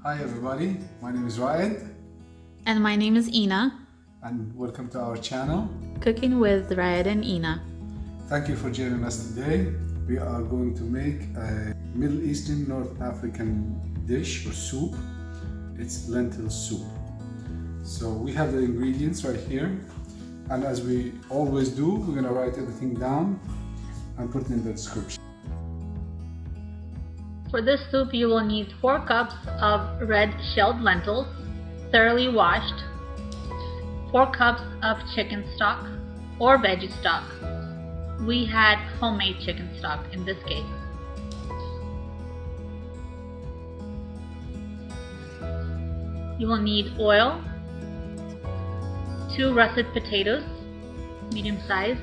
Hi everybody, my name is Ryan And my name is Inna, and welcome to our channel. cooking with Ryan and Inna. Thank you for joining us today. We are going to make a Middle Eastern North African dish or soup. It's lentil soup. So we have the ingredients right here, and as we always do, we're going to write everything down and put it in the description. For this soup you will need 4 cups of red shelled lentils, thoroughly washed, 4 cups of chicken stock or veggie stock. We had homemade chicken stock in this case. You will need oil, 2 russet potatoes, medium size,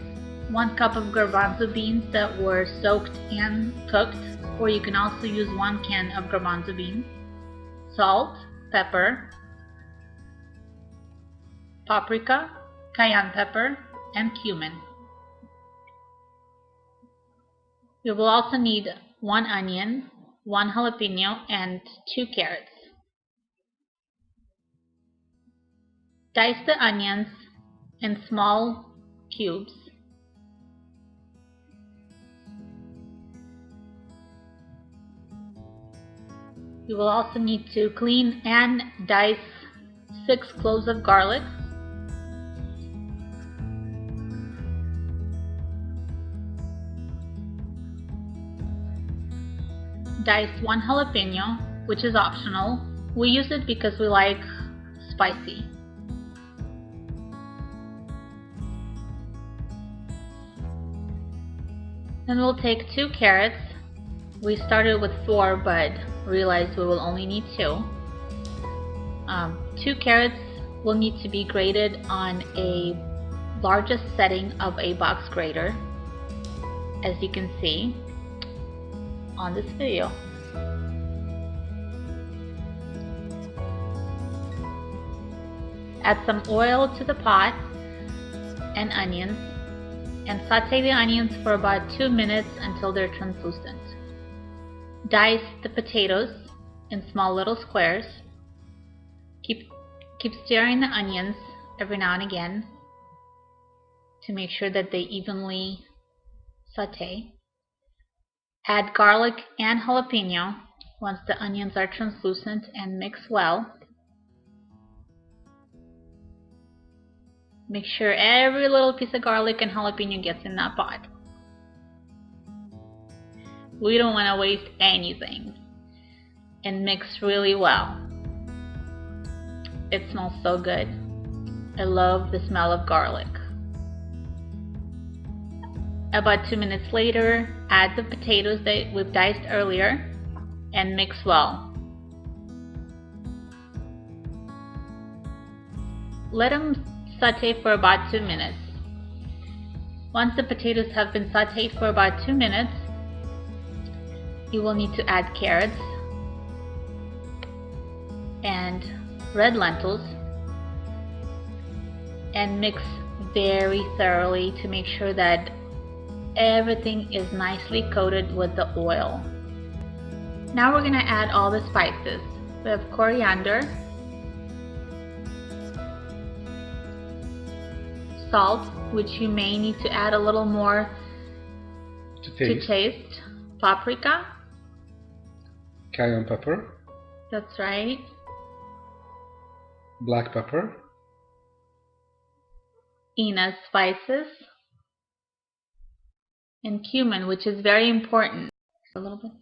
1 cup of garbanzo beans that were soaked and cooked, or you can also use 1 can of garbanzo beans, salt, pepper, paprika, cayenne pepper, and cumin. You will also need 1 onion, 1 jalapeno, and 2 carrots. Dice the onions in small cubes. You will also need to clean and dice 6 cloves of garlic, dice 1 jalapeno, which is optional. We use it because we like spicy. Then we'll take 2 carrots. We started with 4 but realized we will only need 2. 2 carrots will need to be grated on a largest setting of a box grater, as you can see on this video. Add some oil to the pot and onions and saute the onions for about 2 minutes until they're translucent. Dice the potatoes in small little squares. Keep stirring the onions every now and again to make sure that they evenly saute. Add garlic and jalapeno once the onions are translucent and mix well. Make sure every little piece of garlic and jalapeno gets in that pot. We don't want to waste anything. And mix really well. It smells so good. I love the smell of garlic. About 2 minutes later, add the potatoes that we've diced earlier and mix well. Let them saute for about 2 minutes. Once the potatoes have been sauteed for about 2 minutes, you will need to add carrots and red lentils and mix very thoroughly to make sure that everything is nicely coated with the oil. Now we're going to add all the spices. We have coriander, salt, which you may need to add a little more to taste, paprika, Cayenne pepper, that's right, black pepper, Inna's spices, and cumin, which is very important. A little bit.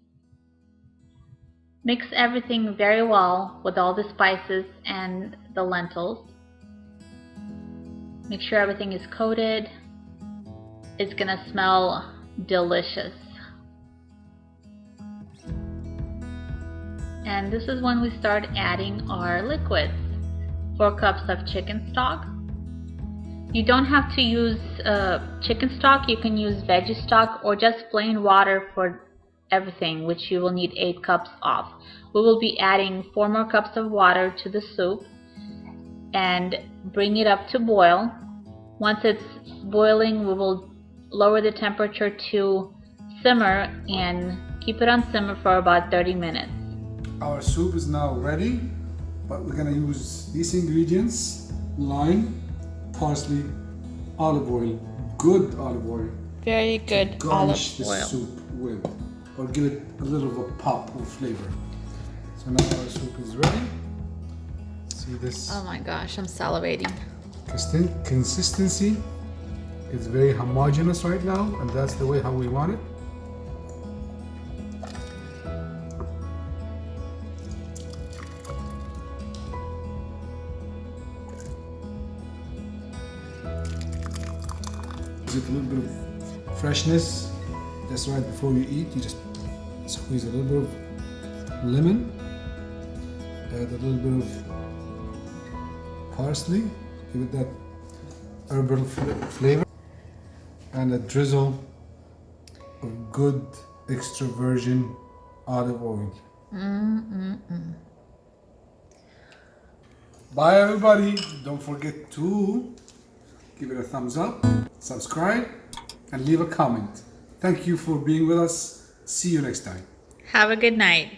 Mix everything very well with all the spices and the lentils. Make sure everything is coated. It's gonna smell delicious. And this is when we start adding our liquids. 4 cups of chicken stock. You don't have to use chicken stock, you can use veggie stock or just plain water for everything, which you will need 8 cups of. We will be adding 4 more cups of water to the soup and bring it up to boil. Once it's boiling, we will lower the temperature to simmer and keep it on simmer for about 30 minutes. Our soup is now ready, but we're gonna use these ingredients: lime, parsley, olive oil, good olive oil. Very good Garnish olive the oil. soup with, or give it a little of a pop of flavor. So now our soup is ready. See this Oh my gosh, I'm salivating. consistency is very homogeneous right now, and that's the way how we want it. With a little bit of freshness, just right before you eat, you just squeeze a little bit of lemon, add a little bit of parsley, give it that herbal flavor, and a drizzle of good extra virgin olive oil. Bye everybody, don't forget to give it a thumbs up, subscribe, and leave a comment. Thank you for being with us. See you next time. Have a good night.